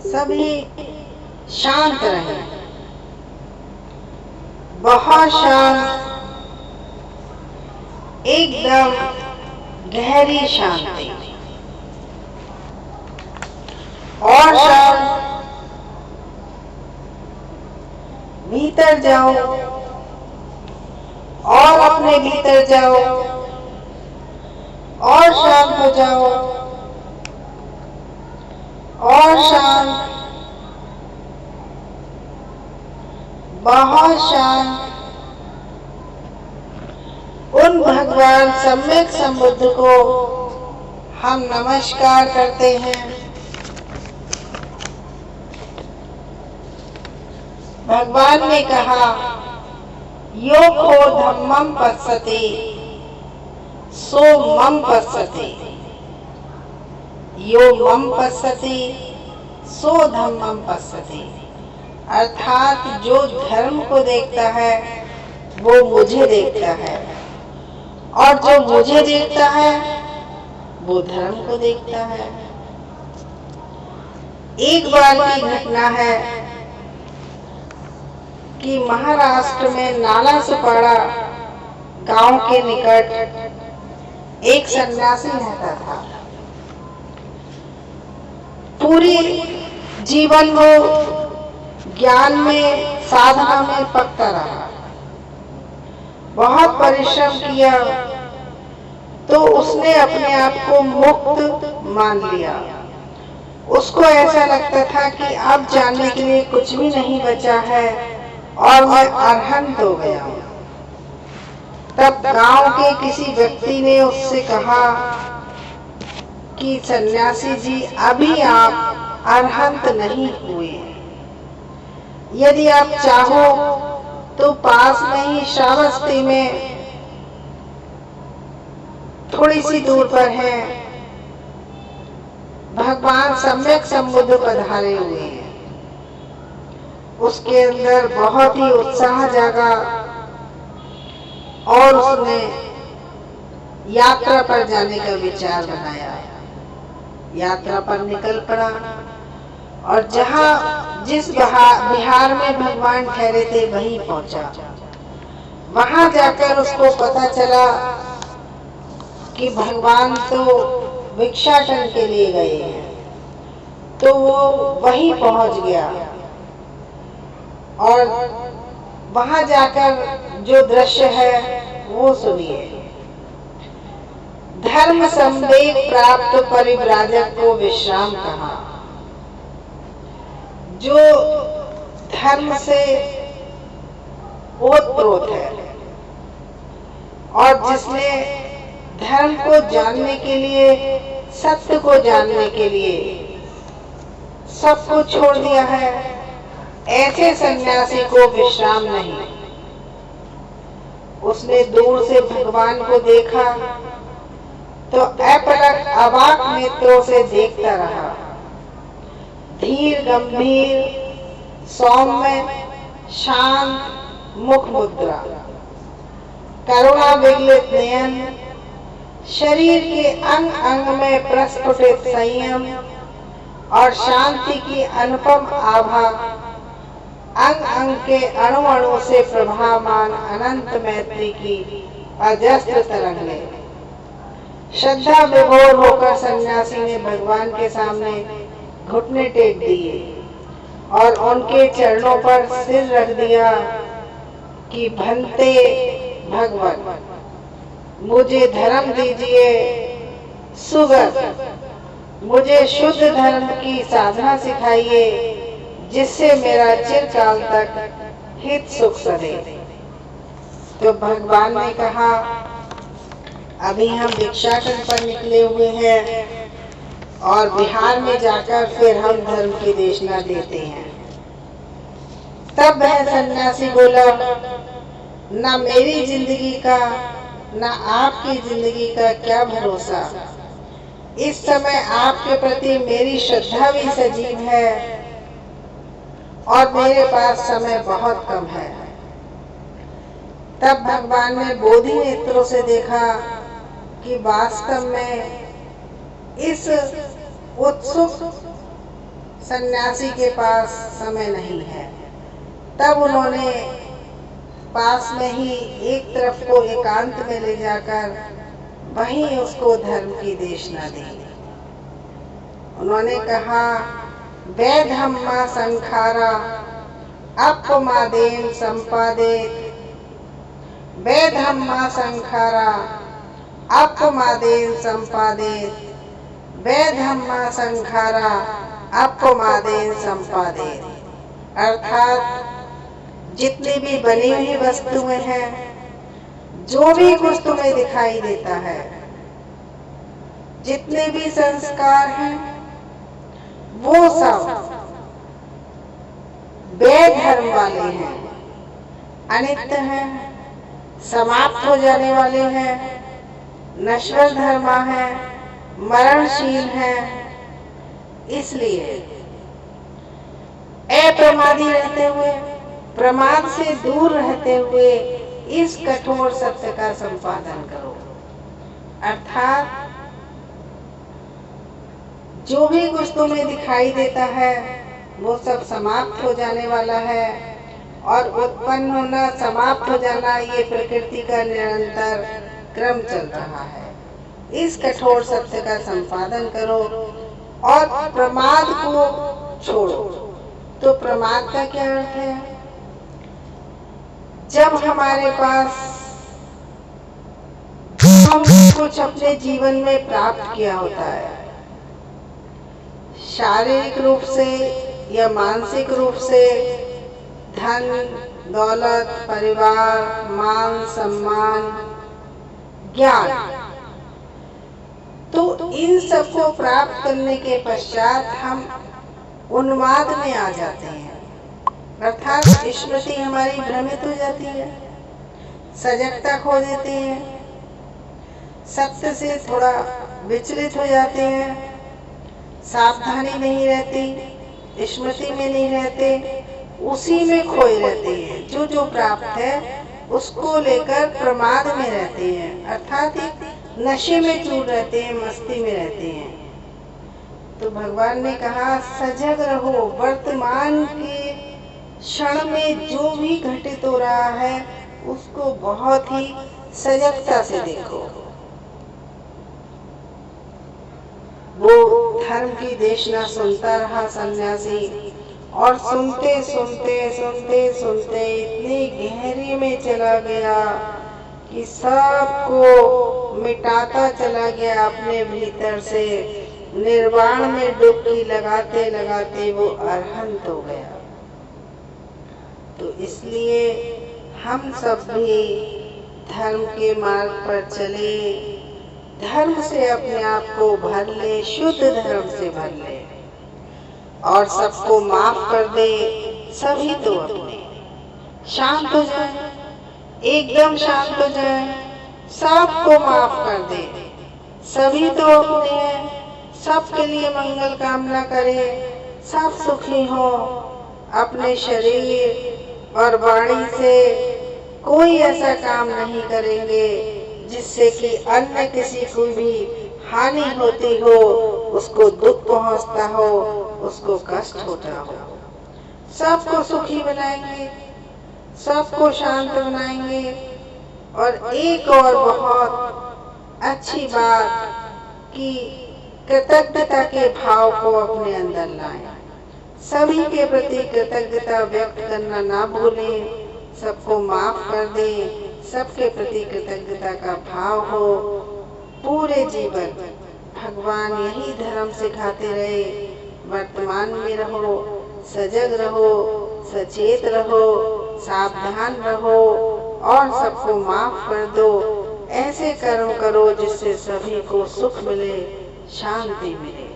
सभी शांत रहें, बहुत शांत, एकदम गहरी शांति। और शांत, भीतर जाओ और अपने भीतर जाओ और शांत हो जाओ और शांत, बहुत शांत। उन भगवान सम्यक संबुद्ध को हम नमस्कार करते हैं। भगवान ने कहा, यो को धम्मम पश्यति सो मम पश्यति, यो मम पश्यति सो धम्मम पश्यति। अर्थात जो धर्म को देखता है वो मुझे देखता है, और जो मुझे देखता है वो धर्म को देखता है। एक बार की घटना है कि महाराष्ट्र में नाला सुपाड़ा गांव के निकट एक सन्यासी रहता था। पूरी जीवन वो ज्ञान में, साधना में पक्का रहा, बहुत परिश्रम किया, तो उसने अपने आप को मुक्त मान लिया। उसको ऐसा लगता था कि अब जानने के लिए कुछ भी नहीं बचा है और मैं अरहंत हो गया हूं। तब गांव के किसी व्यक्ति ने उससे कहा कि सन्यासी जी, अभी आप अरहंत नहीं हुए, यदि आप चाहो तो पास में ही श्रावस्ती में थोड़ी सी दूर पर है भगवान सम्यक संबुद्ध पधारे हुए हैं। उसके अंदर बहुत ही उत्साह जागा और उसने यात्रा पर जाने का विचार बनाया। यात्रा पर निकल पड़ा और जिस बिहार में भगवान ठहरे थे वहीं पहुंचा। वहां जाकर उसको पता चला कि भगवान तो भिक्षाटन के लिए गए हैं, तो वो वहीं पहुंच गया और वहां जाकर जो दृश्य है वो सुनिए। धर्म संवेग प्राप्त परिव्राजक को विश्राम कहा। जो धर्म से ओतप्रोत है और जिसने धर्म को जानने के लिए, सत्य को जानने के लिए सब कुछ छोड़ दिया है, ऐसे सन्यासी को विश्राम नहीं। उसने दूर से भगवान को देखा तो अपलक अवाक नेत्रों से देखता रहा। धीर गंभीर सौम्य शांत मुख मुद्रा, करुणा विगलित नयन, शरीर के अंग अंग में प्रस्फुटित संयम और शांति की अनुपम आभा, अंग अंग के अणु अणु से प्रभावान अनंत मैत्री की अजस्र तरंगें। श्रद्धा विभोर होकर सन्यासी ने भगवान के सामने घुटने टेक दिए और उनके चरणों पर सिर रख दिया कि भंते भगवन, मुझे धर्म दीजिए सुगत, मुझे शुद्ध धर्म की साधना सिखाइए जिससे मेरा चिरकाल तक हित सुख सदे। तो भगवान ने कहा, अभी हम भिक्षाटन पर निकले हुए हैं और बिहार में जाकर फिर हम धर्म की देशना देते हैं। तब वह सन्यासी बोला, ना मेरी जिंदगी का ना आपकी जिंदगी का क्या भरोसा। इस समय आपके प्रति मेरी श्रद्धा भी सजीव है और मेरे पास समय बहुत कम है। तब भगवान ने बोधि नेत्रों से देखा कि वास्तव में इस उत्सुक सन्यासी के पास समय नहीं है। तब उन्होंने पास में ही एक तरफ को एकांत में ले जाकर वहीं उसको धर्म की देशना दी। उन्होंने कहा, वे धम्मा संखारा अपमादेन संपादेत, वे धम्मा संखारा अपमादेन संपादेत, वे धम्मा संखारा अपमादेन संपादेत। अर्थात जितनी भी बनी हुई वस्तुएं हैं, जो भी कुछ तुम्हें दिखाई देता है, जितने भी संस्कार हैं, वो सब बेधर्म वाले हैं, अनित्य हैं, समाप्त हो जाने वाले हैं, नश्वर धर्म है, मरणशील है। इसलिए अप्रमादी रहते हुए, प्रमाद से दूर रहते हुए इस कठोर सत्य का संपादन करो। अर्थात जो भी कुछ तुम्हें दिखाई देता है वो सब समाप्त हो जाने वाला है, और उत्पन्न होना, समाप्त हो जाना, ये प्रकृति का निरंतर क्रम चल रहा है। इस कठोर सत्य का संपादन करो और प्रमाद को छोड़ो। तो प्रमाद का क्या अर्थ है? जब हमारे पास हम कुछ अपने जीवन में प्राप्त किया होता है, शारीरिक रूप से या मानसिक रूप से, धन दौलत, परिवार, मान सम्मान, ज्ञान, तो इन सबको प्राप्त करने के पश्चात हम उन्माद में आ जाते हैं। अर्थात स्मृति हमारी भ्रमित हो जाती है, सजगता खो देते हैं, सत्य से थोड़ा विचलित हो जाते हैं, सावधानी नहीं रहती, स्मृति में नहीं रहते, उसी में खोए रहते हैं। जो जो प्राप्त है उसको लेकर प्रमाद में रहते हैं, अर्थात एक नशे में चूर रहते हैं, मस्ती में रहते हैं। तो भगवान ने कहा, सजग रहो, वर्तमान के क्षण में जो भी घटित हो रहा है उसको बहुत ही सजगता से देखो। वो धर्म की देशना सुनता रहा सन्यासी, और सुनते सुनते सुनते सुनते इतनी गहरी में चला गया कि सबको मिटाता चला गया अपने भीतर से। निर्वाण में डुबकी लगाते लगाते वो अरहंत हो गया। तो इसलिए हम सब भी धर्म के मार्ग पर चले, धर्म से अपने आप को भर ले, शुद्ध धर्म से भर ले, और सबको माफ कर दे। सभी तो अपने शांत हो जाए, एकदम शांत हो जाए, सबको माफ कर दे। सभी तो अपने हैं, सबके लिए मंगल कामना करे, सब सुखी हो। अपने शरीर और वाणी से कोई ऐसा काम नहीं करेंगे जिससे कि अन्य किसी को भी हानि होती हो, उसको दुख पहुंचता हो, उसको कष्ट होता हो। सबको सुखी बनाएंगे, सबको शांत बनाएंगे। और एक और बहुत अच्छी बात कि कृतज्ञता के भाव को अपने अंदर लाएं। सभी के प्रति कृतज्ञता व्यक्त करना ना भूलें, सबको माफ कर दें, सबके प्रति कृतज्ञता का भाव हो। पूरे जीवन भगवान यही धर्म सिखाते रहे। वर्तमान में रहो, सजग रहो, सचेत रहो, सावधान रहो और सबको माफ कर दो। ऐसे कर्म करो जिससे सभी को सुख मिले, शांति मिले।